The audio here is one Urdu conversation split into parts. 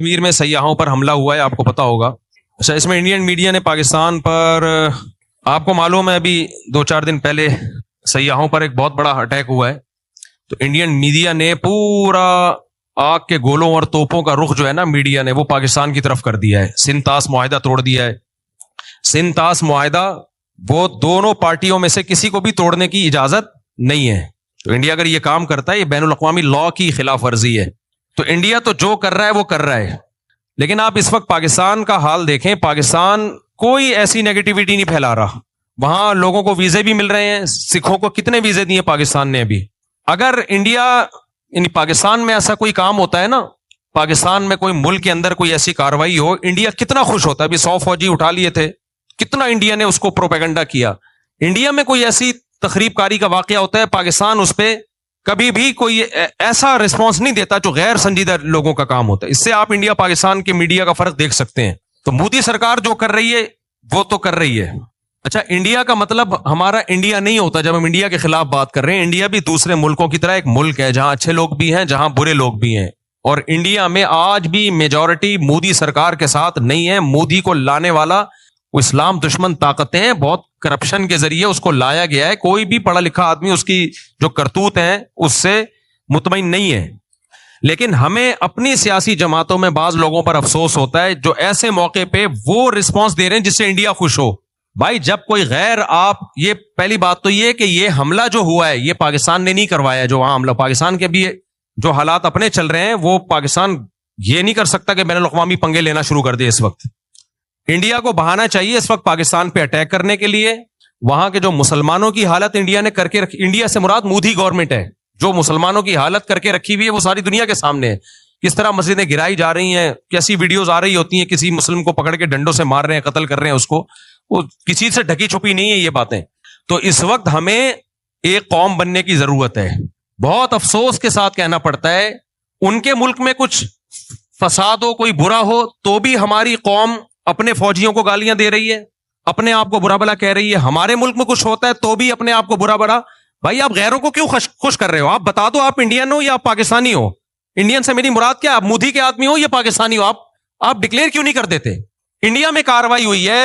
کشمیر میں سیاحوں پر حملہ ہوا ہے، آپ کو پتا ہوگا. اچھا، اس میں انڈین میڈیا نے پاکستان پر، آپ کو معلوم ہے ابھی 2-4 دن پہلے سیاحوں پر ایک بہت بڑا اٹیک ہوا ہے، تو انڈین میڈیا نے پورا آگ کے گولوں اور توپوں کا رخ جو ہے نا میڈیا نے وہ پاکستان کی طرف کر دیا ہے. سندھ طاس معاہدہ توڑ دیا ہے. سندھ طاس معاہدہ وہ دونوں پارٹیوں میں سے کسی کو بھی توڑنے کی اجازت نہیں ہے. تو انڈیا اگر یہ کام کرتا ہے، یہ بین الاقوامی لا کی خلاف ورزی ہے. تو انڈیا تو جو کر رہا ہے وہ کر رہا ہے. لیکن آپ اس وقت پاکستان کا حال دیکھیں، پاکستان کوئی ایسی نیگیٹیوٹی نہیں پھیلا رہا. وہاں لوگوں کو ویزے بھی مل رہے ہیں. سکھوں کو کتنے ویزے دیے پاکستان نے ابھی. اگر انڈیا یعنی پاکستان میں ایسا کوئی کام ہوتا ہے نا، پاکستان میں کوئی ملک کے اندر کوئی ایسی کاروائی ہو، انڈیا کتنا خوش ہوتا ہے. ابھی 100 فوجی اٹھا لیے تھے، کتنا انڈیا نے اس کو پروپیگنڈا کیا. انڈیا میں کوئی ایسی تخریب کاری کا واقعہ ہوتا ہے، پاکستان اس پہ کبھی بھی کوئی ایسا رسپانس نہیں دیتا جو غیر سنجیدہ لوگوں کا کام ہوتا ہے. اس سے آپ انڈیا پاکستان کے میڈیا کا فرق دیکھ سکتے ہیں. تو مودی سرکار جو کر رہی ہے وہ تو کر رہی ہے. اچھا، انڈیا کا مطلب ہمارا انڈیا نہیں ہوتا جب ہم انڈیا کے خلاف بات کر رہے ہیں. انڈیا بھی دوسرے ملکوں کی طرح ایک ملک ہے جہاں اچھے لوگ بھی ہیں، جہاں برے لوگ بھی ہیں. اور انڈیا میں آج بھی میجورٹی مودی سرکار کے ساتھ نہیں ہے. مودی کو لانے والا وہ اسلام دشمن طاقتیں ہیں، بہت کرپشن کے ذریعے اس کو لایا گیا ہے. کوئی بھی پڑھا لکھا آدمی اس کی جو کرتوت ہیں اس سے مطمئن نہیں ہے. لیکن ہمیں اپنی سیاسی جماعتوں میں بعض لوگوں پر افسوس ہوتا ہے جو ایسے موقع پہ وہ رسپانس دے رہے ہیں جس سے انڈیا خوش ہو. بھائی جب کوئی غیر، آپ یہ پہلی بات تو یہ کہ یہ حملہ جو ہوا ہے یہ پاکستان نے نہیں کروایا. جو وہاں حملہ پاکستان کے بھی جو حالات اپنے چل رہے ہیں وہ پاکستان یہ نہیں کر سکتا کہ بین الاقوامی پنگے لینا شروع کر دے. اس وقت انڈیا کو بہانا چاہیے اس وقت پاکستان پہ اٹیک کرنے کے لیے. وہاں کے جو مسلمانوں کی حالت انڈیا نے کر کے رکھی، انڈیا سے مراد مودی گورنمنٹ ہے، جو مسلمانوں کی حالت کر کے رکھی ہوئی ہے وہ ساری دنیا کے سامنے ہے. کس طرح مسجدیں گرائی جا رہی ہیں، کیسی ویڈیوز آ رہی ہوتی ہیں، کسی مسلم کو پکڑ کے ڈنڈوں سے مار رہے ہیں، قتل کر رہے ہیں اس کو. وہ کسی سے ڈھکی چھپی نہیں ہے یہ باتیں. تو اس وقت ہمیں ایک قوم بننے کی ضرورت ہے. بہت افسوس کے ساتھ کہنا پڑتا ہے ان کے ملک میں کچھ فساد ہو، کوئی برا ہو تو بھی ہماری قوم اپنے فوجیوں کو گالیاں دے رہی ہے، اپنے آپ کو برا بلا کہہ رہی ہے. ہمارے ملک میں کچھ ہوتا ہے تو بھی اپنے آپ کو برا بلا. بھائی آپ غیروں کو کیوں خوش کر رہے ہو؟ آپ بتا دو آپ انڈین ہو یا آپ پاکستانی ہو. انڈین سے میری مراد کیا، آپ مودی کے آدمی ہو یا پاکستانی ہو؟ آپ ڈکلیئر کیوں نہیں کر دیتے؟ انڈیا میں کارروائی ہوئی ہے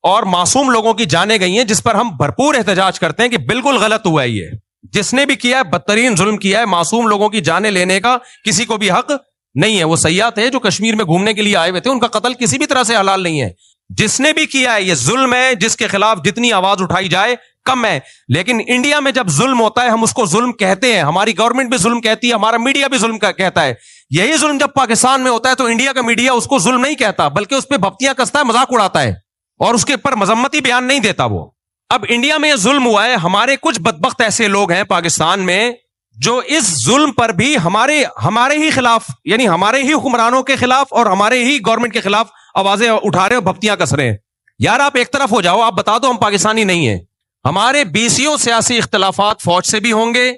اور معصوم لوگوں کی جانیں گئی ہیں جس پر ہم بھرپور احتجاج کرتے ہیں کہ بالکل غلط ہوا ہے. یہ جس نے بھی کیا ہے بدترین ظلم کیا ہے. معصوم لوگوں کی جانیں لینے کا کسی کو بھی حق نہیں ہے. وہ سیاح تھے جو کشمیر میں گھومنے کے لیے آئے ہوئے تھے، ان کا قتل کسی بھی طرح سے حلال نہیں ہے. جس نے بھی کیا ہے یہ ظلم ہے، جس کے خلاف جتنی آواز اٹھائی جائے کم ہے. لیکن انڈیا میں جب ظلم ہوتا ہے ہم اس کو ظلم کہتے ہیں، ہماری گورنمنٹ بھی ظلم کہتی ہے، ہمارا میڈیا بھی ظلم کہتا ہے. یہی ظلم جب پاکستان میں ہوتا ہے تو انڈیا کا میڈیا اس کو ظلم نہیں کہتا بلکہ اس پہ بھپتیاں کستا ہے، مذاق اڑاتا ہے اور اس کے اوپر مذمتی بیان نہیں دیتا. وہ اب انڈیا میں یہ ظلم ہوا ہے، ہمارے کچھ بدبخت ایسے لوگ ہیں پاکستان میں جو اس ظلم پر بھی ہمارے ہی خلاف، یعنی ہمارے ہی حکمرانوں کے خلاف اور ہمارے ہی گورنمنٹ کے خلاف آوازیں اٹھا رہے ہیں، بھپتیاں کس رہے ہیں. یار آپ ایک طرف ہو جاؤ، آپ بتا دو ہم پاکستانی نہیں ہیں. ہمارے 20 سیاسی اختلافات فوج سے بھی ہوں گے،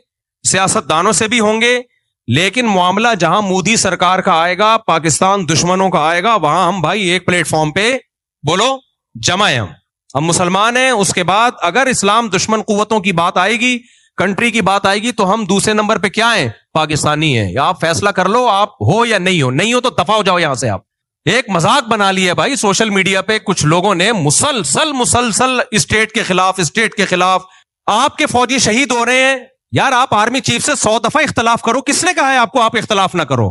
سیاست دانوں سے بھی ہوں گے، لیکن معاملہ جہاں مودی سرکار کا آئے گا، پاکستان دشمنوں کا آئے گا، وہاں ہم بھائی ایک پلیٹ فارم پہ بولو جمع ہیں. ہم مسلمان ہیں. اس کے بعد اگر اسلام دشمن قوتوں کی بات آئے گی، کنٹری کی بات آئے گی تو ہم دوسرے نمبر پہ کیا ہیں؟ پاکستانی ہیں. یا آپ فیصلہ کر لو آپ ہو یا نہیں ہو. نہیں ہو تو دفع ہو جاؤ یہاں سے. آپ ایک مذاق بنا لیا بھائی سوشل میڈیا پہ کچھ لوگوں نے، مسلسل اسٹیٹ کے خلاف. آپ کے فوجی شہید ہو رہے ہیں. یار آپ آرمی چیف سے 100 دفعہ اختلاف کرو. کس نے کہا ہے آپ کو آپ اختلاف نہ کرو؟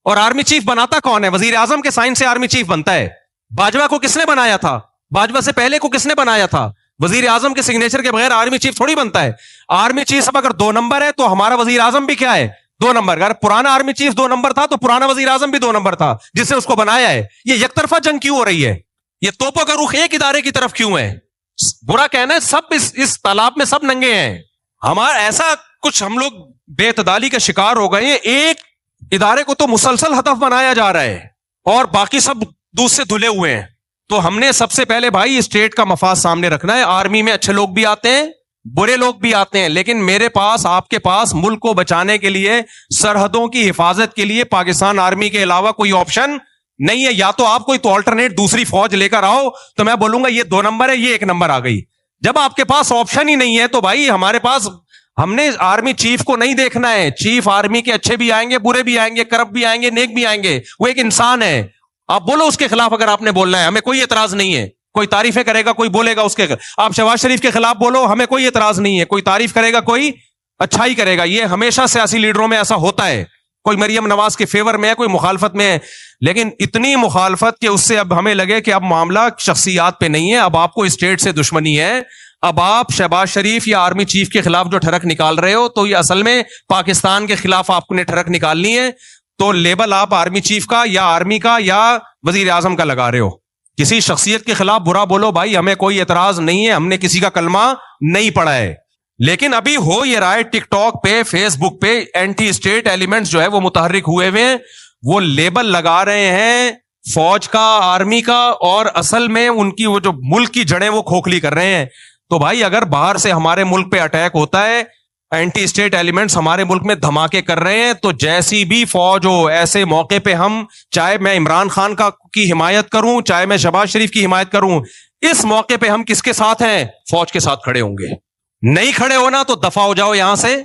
اور آرمی چیف بناتا کون ہے؟ وزیر اعظم کے سائن سے آرمی چیف بنتا ہے. باجوہ کو کس نے بنایا تھا؟ باجوہ سے پہلے کو کس نے بنایا تھا؟ وزیر اعظم کے سگنیچر کے بغیر آرمی چیف تھوڑی بنتا ہے. آرمی چیف اب اگر 2 نمبر ہے تو ہمارا وزیر اعظم بھی کیا ہے؟ 2 نمبر. اگر پرانا آرمی چیف 2 نمبر تھا تو پرانا وزیر اعظم بھی 2 نمبر تھا جس نے اس کو بنایا ہے. یہ یک طرفہ جنگ کیوں ہو رہی ہے؟ یہ توپوں کا رخ ایک ادارے کی طرف کیوں ہے؟ برا کہنا ہے سب اس تالاب میں سب ننگے ہیں. ہمارا ایسا کچھ ہم لوگ بے اعتدالی کا شکار ہو گئے ہیں. ایک ادارے کو تو مسلسل ہدف بنایا جا رہا ہے اور باقی سب دودھ سے دھلے ہوئے ہیں. تو ہم نے سب سے پہلے بھائی اسٹیٹ کا مفاد سامنے رکھنا ہے. آرمی میں اچھے لوگ بھی آتے ہیں، برے لوگ بھی آتے ہیں، لیکن میرے پاس، آپ کے پاس ملک کو بچانے کے لیے، سرحدوں کی حفاظت کے لیے پاکستان آرمی کے علاوہ کوئی آپشن نہیں ہے. یا تو آپ کوئی تو آلٹرنیٹ دوسری فوج لے کر آؤ تو میں بولوں گا یہ 2 نمبر ہے، یہ 1 نمبر آ گئی. جب آپ کے پاس آپشن ہی نہیں ہے تو بھائی ہمارے پاس ہم نے آرمی چیف کو نہیں دیکھنا ہے. چیف آرمی کے اچھے بھی آئیں گے, برے بھی آئیں گے, کرپٹ بھی آئیں گے, نیک بھی آئیں گے. وہ ایک انسان ہے. آپ بولو اس کے خلاف اگر آپ نے بولنا ہے, ہمیں کوئی اعتراض نہیں ہے. کوئی تعریفیں کرے گا, کوئی بولے گا اس کے. آپ شہباز شریف کے خلاف بولو, ہمیں کوئی اعتراض نہیں ہے. کوئی تعریف کرے گا, کوئی اچھائی کرے گا. یہ ہمیشہ سیاسی لیڈروں میں ایسا ہوتا ہے. کوئی مریم نواز کے فیور میں ہے, کوئی مخالفت میں ہے. لیکن اتنی مخالفت کہ اس سے اب ہمیں لگے کہ اب معاملہ شخصیات پہ نہیں ہے, اب آپ کو اسٹیٹ سے دشمنی ہے. اب آپ شہباز شریف یا آرمی چیف کے خلاف جو ٹھڑک نکال رہے ہو, تو یہ اصل میں پاکستان کے خلاف آپ نے ٹھڑک نکالنی ہے. تو لیبل آپ آرمی چیف کا یا آرمی کا یا وزیر اعظم کا لگا رہے ہو. کسی شخصیت کے خلاف برا بولو بھائی, ہمیں کوئی اعتراض نہیں ہے, ہم نے کسی کا کلمہ نہیں پڑھا ہے. لیکن ابھی ہو یہ رہا ہے ٹک ٹاک پہ, فیس بک پہ اینٹی اسٹیٹ ایلیمنٹس جو ہے وہ متحرک ہوئے ہوئے ہیں. وہ لیبل لگا رہے ہیں فوج کا, آرمی کا, اور اصل میں ان کی وہ جو ملک کی جڑیں وہ کھوکھلی کر رہے ہیں. تو بھائی اگر باہر سے ہمارے ملک پہ اٹیک ہوتا ہے, اینٹی اسٹیٹ ایلیمنٹس ہمارے ملک میں دھماکے کر رہے ہیں, تو جیسی بھی فوج ہو ایسے موقع پہ ہم, چاہے میں عمران خان کی حمایت کروں, چاہے میں شہباز شریف کی حمایت کروں, اس موقع پہ ہم کس کے ساتھ ہیں؟ فوج کے ساتھ کھڑے ہوں گے. نہیں کھڑے ہونا تو دفع ہو جاؤ یہاں سے,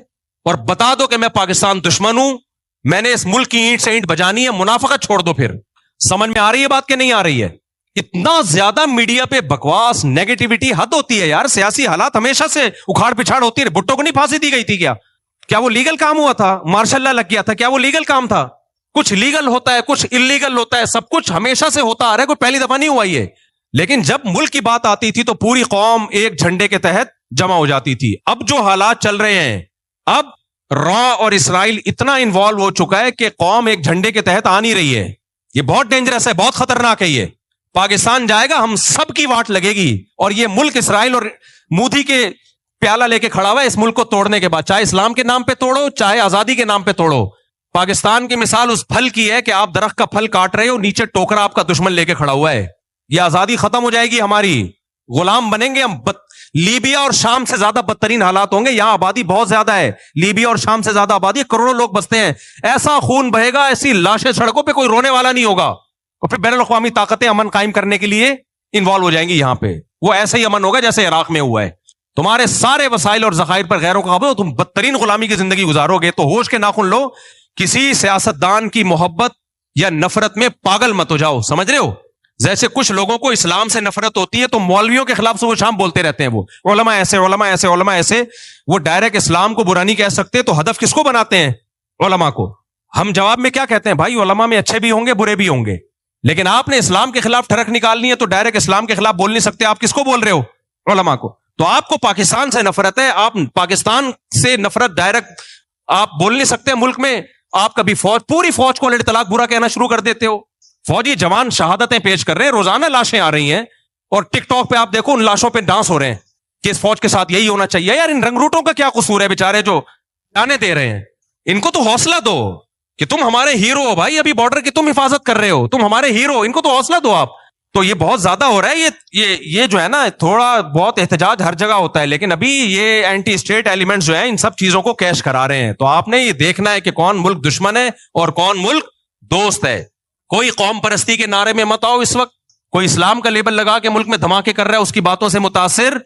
اور بتا دو کہ میں پاکستان دشمن ہوں, میں نے اس ملک کی اینٹ سے اینٹ بجانی ہے, منافقت چھوڑ دو. پھر سمجھ میں آ رہی ہے بات کہ نہیں آ رہی ہے؟ اتنا زیادہ میڈیا پہ بکواس, نیگیٹیوٹی حد ہوتی ہے یار. سیاسی حالات ہمیشہ سے اکھاڑ پچھاڑ ہوتی ہے. بھٹو کو نہیں پھانسی دی گئی تھی کیا وہ لیگل کام ہوا تھا؟ مارشل لا لگ گیا تھا, کیا وہ لیگل کام تھا؟ کچھ لیگل ہوتا ہے, کچھ انلیگل ہوتا ہے, سب کچھ ہمیشہ سے ہوتا آ رہا ہے, کوئی پہلی دفعہ نہیں ہوا یہ. لیکن جب ملک کی بات آتی تھی تو پوری قوم ایک جھنڈے کے تحت جمع ہو جاتی تھی. اب جو حالات چل رہے ہیں, اب را اور اسرائیل اتنا انوالو ہو چکا ہے کہ قوم ایک جھنڈے کے تحت آ نہیں رہی ہے. یہ بہت ڈینجرس ہے, بہت خطرناک ہے. یہ پاکستان جائے گا, ہم سب کی واٹ لگے گی. اور یہ ملک اسرائیل اور مودی کے پیالہ لے کے کھڑا ہوا ہے اس ملک کو توڑنے کے بعد. چاہے اسلام کے نام پہ توڑو, چاہے آزادی کے نام پہ توڑو. پاکستان کی مثال اس پھل کی ہے کہ آپ درخت کا پھل کاٹ رہے ہو, نیچے ٹوکرا آپ کا دشمن لے کے کھڑا ہوا ہے. یہ آزادی ختم ہو جائے گی ہماری, غلام بنیں گے ہم. لیبیا اور شام سے زیادہ بدترین حالات ہوں گے. یہاں آبادی بہت زیادہ ہے, لیبیا اور شام سے زیادہ آبادی ہے, کروڑوں لوگ بستے ہیں. ایسا خون بہے گا, ایسی لاشیں سڑکوں پہ, کوئی رونے والا نہیں ہوگا. اور پھر بین الاقوامی طاقتیں امن قائم کرنے کے لیے انوالو ہو جائیں گی یہاں پہ. وہ ایسا ہی امن ہوگا جیسے عراق میں ہوا ہے. تمہارے سارے وسائل اور ذخائر پر غیروں کا قبضہ, تم بدترین غلامی کی زندگی گزارو گے. تو ہوش کے ناخن لو, کسی سیاستدان کی محبت یا نفرت میں پاگل مت ہو جاؤ. سمجھ رہے ہو؟ جیسے کچھ لوگوں کو اسلام سے نفرت ہوتی ہے تو مولویوں کے خلاف صبح شام بولتے رہتے ہیں, وہ علماء ایسے, علماء ایسے, علماء ایسے. وہ ڈائریکٹ اسلام کو برا نہیں کہہ سکتے, تو ہدف کس کو بناتے ہیں؟ علماء کو. ہم جواب میں کیا کہتے ہیں؟ بھائی علماء میں اچھے بھی ہوں گے, برے بھی ہوں گے, لیکن آپ نے اسلام کے خلاف ٹھڑک نکالنی ہے تو ڈائریکٹ اسلام کے خلاف بول نہیں سکتے. آپ کس کو بول رہے ہو؟ علماء کو. تو آپ کو پاکستان سے نفرت ہے, آپ پاکستان سے نفرت ڈائریکٹ آپ بول نہیں سکتے ملک میں. آپ کبھی پوری فوج کو طلاق برا کہنا شروع کر دیتے ہو. فوجی جوان شہادتیں پیش کر رہے ہیں, روزانہ لاشیں آ رہی ہیں, اور ٹک ٹاک پہ آپ دیکھو ان لاشوں پہ ڈانس ہو رہے ہیں کہ اس فوج کے ساتھ یہی ہونا چاہیے. یار ان رنگ روٹوں کا کیا قصور ہے بیچارے جو جانے دے رہے ہیں؟ ان کو تو حوصلہ دو کہ تم ہمارے ہیرو ہو بھائی, ابھی بارڈر کی تم حفاظت کر رہے ہو, تم ہمارے ہیرو, ان کو تو حوصلہ دو آپ. تو یہ بہت زیادہ ہو رہا ہے. یہ جو ہے نا, تھوڑا بہت احتجاج ہر جگہ ہوتا ہے, لیکن ابھی یہ اینٹی اسٹیٹ ایلیمنٹس جو ہیں ان سب چیزوں کو کیش کرا رہے ہیں. تو آپ نے یہ دیکھنا ہے کہ کون ملک دشمن ہے اور کون ملک دوست ہے. کوئی قوم پرستی کے نعرے میں مت آؤ اس وقت, کوئی اسلام کا لیبل لگا کے ملک میں دھماکے کر رہا ہے اس کی باتوں سے متاثر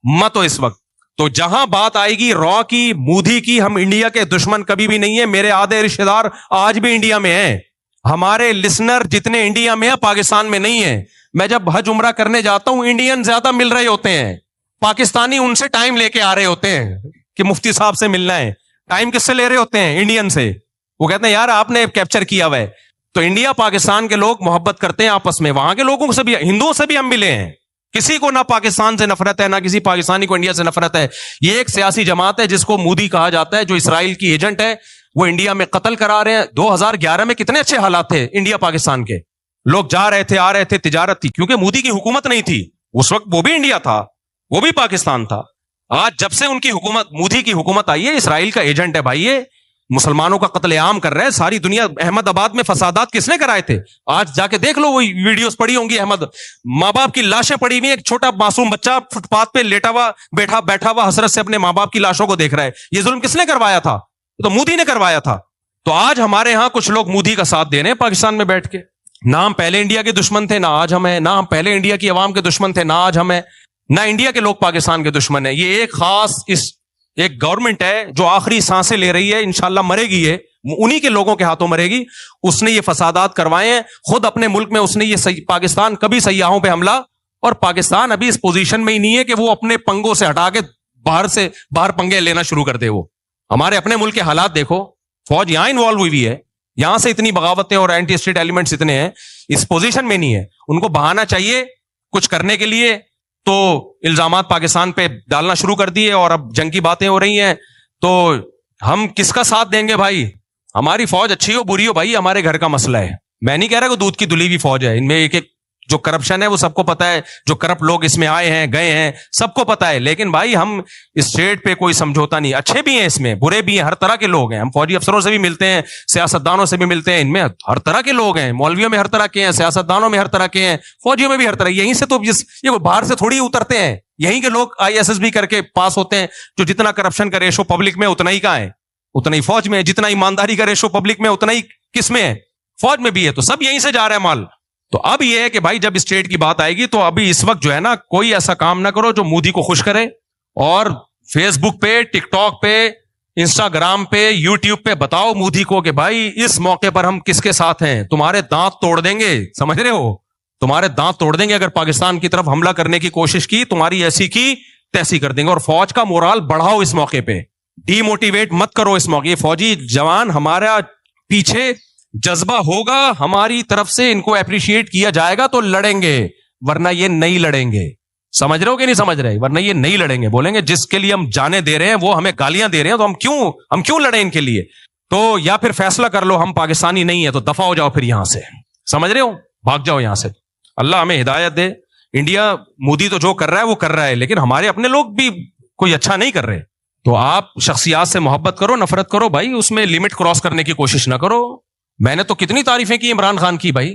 مت ہو اس وقت. تو جہاں بات آئے گی را کی, مودی کی, ہم انڈیا کے دشمن کبھی بھی نہیں ہے. میرے آدھے رشتے دار آج بھی انڈیا میں ہیں, ہمارے لسنر جتنے انڈیا میں ہیں پاکستان میں نہیں ہیں. میں جب حج عمرہ کرنے جاتا ہوں, انڈین زیادہ مل رہے ہوتے ہیں, پاکستانی ان سے ٹائم لے کے آ رہے ہوتے ہیں کہ مفتی صاحب سے ملنا ہے. ٹائم کس سے لے رہے ہوتے ہیں؟ انڈین سے. وہ کہتے ہیں یار آپ نے کیپچر کیا ہوا ہے. تو انڈیا پاکستان کے لوگ محبت کرتے ہیں آپس میں, وہاں کے لوگوں سے بھی, ہندوؤں سے بھی ہم ملے ہیں. کسی کو نہ پاکستان سے نفرت ہے, نہ کسی پاکستانی کو انڈیا سے نفرت ہے. یہ ایک سیاسی جماعت ہے جس کو مودی کہا جاتا ہے, جو اسرائیل کی ایجنٹ ہے. وہ انڈیا میں قتل کرا رہے ہیں. 2011 میں کتنے اچھے حالات تھے انڈیا پاکستان کے, لوگ جا رہے تھے, آ رہے تھے, تجارت تھی, کیونکہ مودی کی حکومت نہیں تھی اس وقت. وہ بھی انڈیا تھا, وہ بھی پاکستان تھا. آج جب سے ان کی حکومت, مودی کی حکومت آئی ہے, اسرائیل کا ایجنٹ ہے بھائی. یہ مسلمانوں کا قتل عام کر رہے ہیں ساری دنیا. احمد آباد میں فسادات کس نے کرائے تھے؟ آج جا کے دیکھ لو, وہ ویڈیوز پڑی ہوں گی. احمد ماں باپ کی لاشیں پڑی ہوئی, ایک چھوٹا معصوم بچہ فٹ پاتھ پہ لیٹا ہوا بیٹھا ہوا حسرت سے اپنے ماں باپ کی لاشوں کو دیکھ رہا ہے. یہ ظلم کس نے کروایا تھا؟ تو مودی نے کروایا تھا. تو آج ہمارے ہاں کچھ لوگ مودی کا ساتھ دے رہے ہیں پاکستان میں بیٹھ کے. نہ ہم پہلے انڈیا کے دشمن تھے, نہ آج ہم ہیں. نہ ہم پہلے انڈیا کی عوام کے دشمن تھے, نہ آج ہم ہیں. نہ انڈیا کے لوگ پاکستان کے دشمن ہیں. یہ ایک خاص اس ایک گورنمنٹ ہے جو آخری سانسیں لے رہی ہے, انشاءاللہ مرے گی, یہ انہی کے لوگوں کے ہاتھوں مرے گی. اس نے یہ فسادات کروائے ہیں خود اپنے ملک میں. اس نے یہ پاکستان کبھی سیاحوں پہ حملہ, اور پاکستان ابھی اس پوزیشن میں ہی نہیں ہے کہ وہ اپنے پنگوں سے ہٹا کے باہر پنگے لینا شروع کر دے. وہ ہمارے اپنے ملک کے حالات دیکھو, فوج یہاں انوالو ہوئی ہے, یہاں سے اتنی بغاوتیں اور اینٹی اسٹیٹ ایلیمنٹس اتنے ہیں, اس پوزیشن میں نہیں ہے. ان کو بہانا چاہیے کچھ کرنے کے لیے, تو الزامات پاکستان پہ ڈالنا شروع کر دیے, اور اب جنگ کی باتیں ہو رہی ہیں. تو ہم کس کا ساتھ دیں گے بھائی؟ ہماری فوج اچھی ہو بری ہو بھائی, ہمارے گھر کا مسئلہ ہے. میں نہیں کہہ رہا کہ دودھ کی دھلی ہوئی فوج ہے, ان میں ایک جو کرپشن ہے وہ سب کو پتا ہے, جو کرپٹ لوگ اس میں آئے ہیں گئے ہیں سب کو پتا ہے. لیکن بھائی ہم اسٹیٹ پہ کوئی سمجھوتا نہیں, اچھے بھی ہیں اس میں, برے بھی ہیں, ہر طرح کے لوگ ہیں. ہم فوجی افسروں سے بھی ملتے ہیں, سیاستدانوں سے بھی ملتے ہیں, ان میں ہر طرح کے لوگ ہیں. مولویوں میں ہر طرح کے ہیں, سیاستدانوں میں ہر طرح کے ہیں, فوجیوں میں بھی ہر طرح. یہیں سے تو یہ باہر سے تھوڑی اترتے ہیں, یہیں کے لوگ ISSB کر کے پاس ہوتے ہیں. جو جتنا کرپشن کا ریشو پبلک میں اتنا ہی کہاں ہے, اتنا ہی فوج میں. جتنا ایمانداری کا ریشو پبلک میں اتنا ہی کس میں ہے, فوج میں بھی ہے. تو سب یہیں سے جا رہا ہے مال. تو اب یہ ہے کہ بھائی جب اسٹیٹ کی بات آئے گی تو ابھی اس وقت جو ہے نا, کوئی ایسا کام نہ کرو جو مودی کو خوش کرے, اور فیس بک پہ, ٹک ٹاک پہ, انسٹاگرام پہ, یوٹیوب پہ بتاؤ مودی کو کہ بھائی اس موقع پر ہم کس کے ساتھ ہیں. تمہارے دانت توڑ دیں گے, سمجھ رہے ہو, تمہارے دانت توڑ دیں گے اگر پاکستان کی طرف حملہ کرنے کی کوشش کی, تمہاری ایسی کی تیسی کر دیں گے. اور فوج کا مورال بڑھاؤ اس موقع پہ, ڈی موٹیویٹ مت کرو اس موقع. فوجی جوان ہمارا پیچھے جذبہ ہوگا ہماری طرف سے, ان کو اپریشیٹ کیا جائے گا تو لڑیں گے, ورنہ یہ نہیں لڑیں گے. سمجھ رہے ہو کہ نہیں سمجھ رہے؟ ورنہ یہ نہیں لڑیں گے. بولیں گے جس کے لیے ہم جانے دے رہے ہیں وہ ہمیں گالیاں دے رہے ہیں, تو ہم کیوں لڑیں ان کے لیے؟ تو یا پھر فیصلہ کر لو ہم پاکستانی نہیں ہے تو دفع ہو جاؤ پھر یہاں سے, سمجھ رہے ہو, بھاگ جاؤ یہاں سے. اللہ ہمیں ہدایت دے. انڈیا مودی تو جو کر رہا ہے وہ کر رہا ہے, لیکن ہمارے اپنے لوگ بھی کوئی اچھا نہیں کر رہے. تو آپ شخصیات سے محبت کرو, نفرت کرو بھائی, اس میں لمٹ کراس کرنے کی کوشش نہ کرو. میں نے تو کتنی تعریفیں کی عمران خان کی بھائی.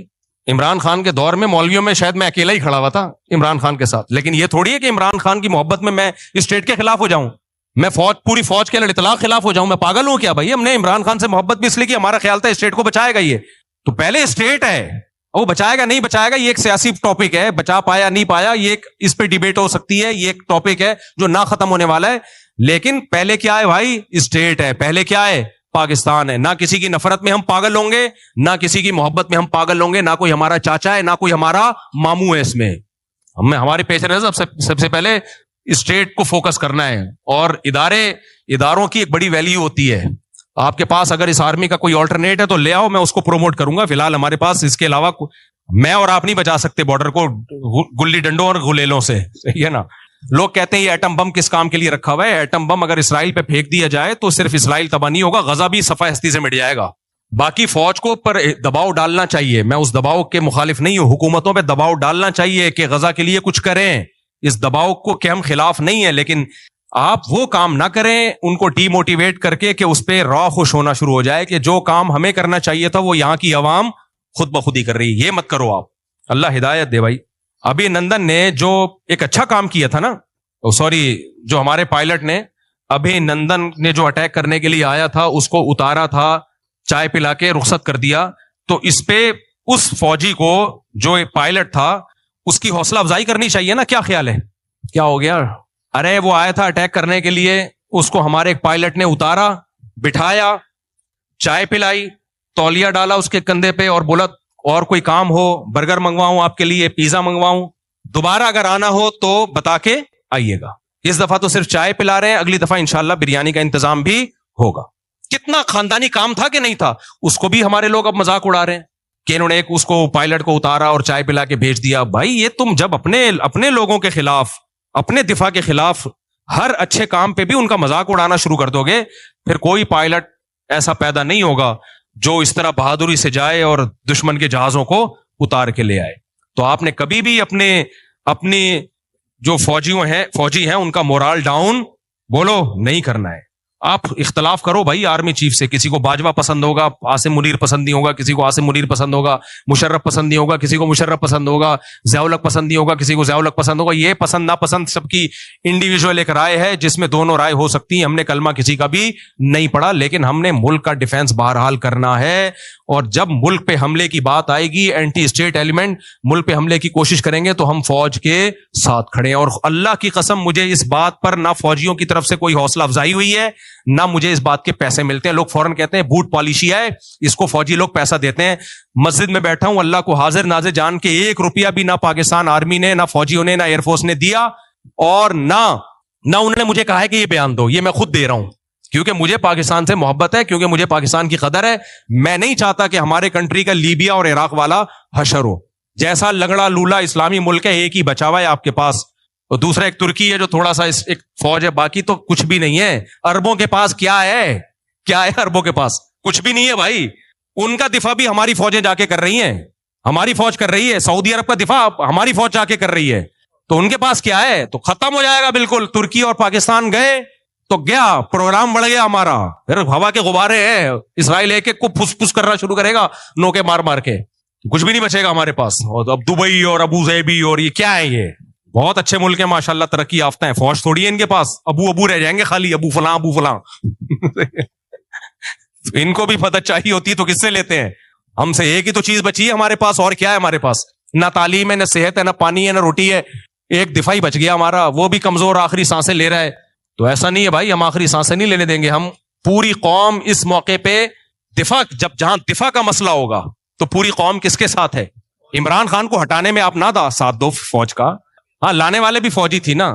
عمران خان کے دور میں مولویوں میں شاید میں اکیلا ہی کھڑا ہوا تھا عمران خان کے ساتھ. لیکن یہ تھوڑی ہے کہ عمران خان کی محبت میں اسٹیٹ کے خلاف ہو جاؤں, میں پوری فوج کے اطلاق خلاف ہو جاؤں. میں پاگل ہوں کیا بھائی؟ ہم نے عمران خان سے محبت بھی اس لیے کی ہمارا خیال تھا اسٹیٹ کو بچائے گا. یہ تو پہلے اسٹیٹ ہے, وہ بچائے گا نہیں بچائے گا یہ ایک سیاسی ٹاپک ہے, بچا پایا نہیں پایا یہ اس پہ ڈیبیٹ ہو سکتی ہے, یہ ایک ٹاپک ہے جو نہ ختم ہونے والا ہے. لیکن پہلے کیا ہے بھائی؟ اسٹیٹ ہے. پہلے کیا ہے؟ پاکستان ہے. نہ کسی کی نفرت میں ہم پاگل ہوں گے, نہ کسی کی محبت میں ہم پاگل ہوں گے, نہ کوئی ہمارا چاچا ہے, نہ کوئی ہمارا ماموں ہے. اس میں ہمارے پیش نظر سب سے پہلے اسٹیٹ کو فوکس کرنا ہے. اور اداروں کی ایک بڑی ویلیو ہوتی ہے. آپ کے پاس اگر اس آرمی کا کوئی آلٹرنیٹ ہے تو لے آؤ, میں اس کو پروموٹ کروں گا. فی الحال ہمارے پاس اس کے علاوہ میں اور آپ نہیں بچا سکتے بارڈر کو گلی ڈنڈوں اور غلیلوں سے, صحیح ہے نا. لوگ کہتے ہیں یہ ایٹم بم کس کام کے لیے رکھا ہوا ہے. ایٹم بم اگر اسرائیل پہ پھینک دیا جائے تو صرف اسرائیل تباہ نہیں ہوگا, غزہ بھی صفحہ ہستی سے مٹ جائے گا. باقی فوج کو پر دباؤ ڈالنا چاہیے, میں اس دباؤ کے مخالف نہیں ہوں. حکومتوں پہ دباؤ ڈالنا چاہیے کہ غزہ کے لیے کچھ کریں, اس دباؤ کو کہ ہم خلاف نہیں ہے, لیکن آپ وہ کام نہ کریں ان کو ڈی موٹیویٹ کر کے کہ اس پہ راہ خوش ہونا شروع ہو جائے کہ جو کام ہمیں کرنا چاہیے تھا وہ یہاں کی عوام خود بخود ہی کر رہی ہے. یہ مت کرو آپ, اللہ ہدایت دے بھائی. ابھی نندن نے جو ایک اچھا کام کیا تھا نا, جو ہمارے پائلٹ نے ابھی نندن نے جو اٹیک کرنے کے لیے آیا تھا اس کو اتارا تھا, چائے پلا کے رخصت کر دیا. تو اس پہ اس فوجی کو جو پائلٹ تھا اس کی حوصلہ افزائی کرنی چاہیے نا. کیا خیال ہے؟ کیا ہو گیا؟ ارے وہ آیا تھا اٹیک کرنے کے لیے, اس کو ہمارے ایک پائلٹ نے اتارا, بٹھایا, چائے پلائی, تولیہ ڈالا اس کے کندھے پہ اور بولا اور کوئی کام ہو برگر منگواؤں آپ کے لیے, پیزا منگواؤں, دوبارہ اگر آنا ہو تو بتا کے آئیے گا. اس دفعہ تو صرف چائے پلا رہے ہیں, اگلی دفعہ انشاءاللہ بریانی کا انتظام بھی ہوگا. کتنا خاندانی کام تھا کہ نہیں تھا؟ اس کو بھی ہمارے لوگ اب مذاق اڑا رہے ہیں کہ انہوں نے ایک اس کو پائلٹ کو اتارا اور چائے پلا کے بھیج دیا. بھائی یہ تم جب اپنے لوگوں کے خلاف, اپنے دفاع کے خلاف ہر اچھے کام پہ بھی ان کا مذاق اڑانا شروع کر دو گے, پھر کوئی پائلٹ ایسا پیدا نہیں ہوگا جو اس طرح بہادری سے جائے اور دشمن کے جہازوں کو اتار کے لے آئے. تو آپ نے کبھی بھی اپنی جو فوجی ہیں ان کا مورال ڈاؤن بولو نہیں کرنا ہے. آپ اختلاف کرو بھائی آرمی چیف سے, کسی کو باجوہ پسند ہوگا, عاصم منیر پسند نہیں ہوگا, کسی کو عاصم منیر پسند ہوگا, مشرف پسند نہیں ہوگا, کسی کو مشرف پسند ہوگا, ضیاء الحق پسند نہیں ہوگا, کسی کو ضیاء الحق پسند ہوگا. یہ پسند ناپسند سب کی انڈیویجول ایک رائے ہے جس میں دونوں رائے ہو سکتی ہیں. ہم نے کلمہ کسی کا بھی نہیں پڑھا, لیکن ہم نے ملک کا ڈیفینس بہرحال کرنا ہے. اور جب ملک پہ حملے کی بات آئے گی, اینٹی اسٹیٹ ایلیمنٹ ملک پہ حملے کی کوشش کریں گے تو ہم فوج کے ساتھ کھڑے ہیں. اور اللہ کی قسم مجھے اس بات پر نہ فوجیوں کی طرف سے کوئی حوصلہ افزائی ہوئی ہے, نہ مجھے اس بات کے پیسے ملتے ہیں. لوگ فوراً کہتے ہیں بوٹ پالیشی ہے, اس کو فوجی لوگ پیسہ دیتے ہیں. مسجد میں بیٹھا ہوں, اللہ کو حاضر ناظر جان کے 1 روپیہ بھی نہ پاکستان آرمی نے, نہ فوجیوں نے, نہ ایئر فورس نے دیا, اور نہ انہوں نے مجھے کہا ہے کہ یہ بیان دو. یہ میں خود دے رہا ہوں کیونکہ مجھے پاکستان سے محبت ہے, کیونکہ مجھے پاکستان کی قدر ہے. میں نہیں چاہتا کہ ہمارے کنٹری کا لیبیا اور عراق والا حشر ہو. جیسا لنگڑا لولا اسلامی ملک ہے, ایک ہی بچا ہوا ہے آپ کے پاس, اور دوسرا ایک ترکی ہے جو تھوڑا سا ایک فوج ہے, باقی تو کچھ بھی نہیں ہے. اربوں کے پاس کیا ہے, کیا ہے اربوں کے پاس؟ کچھ بھی نہیں ہے بھائی. ان کا دفاع بھی ہماری فوجیں جا کے کر رہی ہیں, ہماری فوج کر رہی ہے. سعودی عرب کا دفاع ہماری فوج جا کے کر رہی ہے. تو ان کے پاس کیا ہے؟ تو ختم ہو جائے گا بالکل. ترکی اور پاکستان گئے تو گیا, پروگرام بڑھ گیا ہمارا. پھر ہوا کے غبارے ہیں, اسرائیل ایک ایک کو پھس پھس کرنا شروع کرے گا نوکے مار مار کے, کچھ بھی نہیں بچے گا ہمارے پاس. اور اب دبئی اور ابو ظہبی اور یہ کیا ہے, یہ بہت اچھے ملک ہیں ماشاءاللہ, ترقی یافتہ ہیں. فوج تھوڑی ہے ان کے پاس, ابو رہ جائیں گے خالی, ابو فلاں ان کو بھی مدد چاہیے ہوتی تو کس سے لیتے ہیں؟ ہم سے ایک ہی تو چیز بچی ہے ہمارے پاس, اور کیا ہے ہمارے پاس؟ نہ تعلیم ہے, نہ صحت ہے, نہ پانی ہے, نہ روٹی ہے. ایک دفاعی بچ گیا ہمارا, وہ بھی کمزور آخری سانسیں لے رہا ہے. تو ایسا نہیں ہے بھائی, ہم آخری سانسیں نہیں لینے دیں گے. ہم پوری قوم اس موقع پہ دفاع, جہاں دفاع کا مسئلہ ہوگا تو پوری قوم کس کے ساتھ ہے؟ عمران خان کو ہٹانے میں آپ نہ ساتھ دو فوج کا, ہاں لانے والے بھی فوجی تھی نا.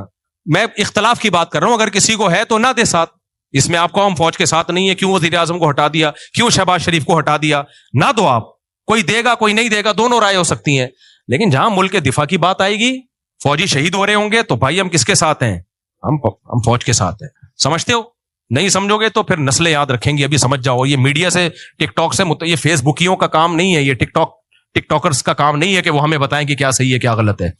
میں اختلاف کی بات کر رہا ہوں, اگر کسی کو ہے تو نہ دے ساتھ. اس میں آپ کو ہم فوج کے ساتھ نہیں ہے, کیوں وزیر اعظم کو ہٹا دیا, کیوں شہباز شریف کو ہٹا دیا, نہ دو آپ. کوئی دے گا کوئی نہیں دے گا, دونوں رائے ہو سکتی ہیں. لیکن جہاں ملک کے دفاع کی بات آئے گی, فوجی شہید ہو رہے ہوں گے, تو بھائی ہم کس کے ساتھ ہیں؟ ہم فوج کے ساتھ ہیں. سمجھتے ہو؟ نہیں سمجھو گے تو پھر نسلیں یاد رکھیں گی. ابھی سمجھ جاؤ, یہ میڈیا سے, ٹک ٹاک سے, یہ فیس بکیوں کا کام نہیں ہے, یہ ٹک ٹاکرز کا کام نہیں ہے کہ وہ ہمیں بتائیں کہ کیا صحیح ہے کیا غلط ہے.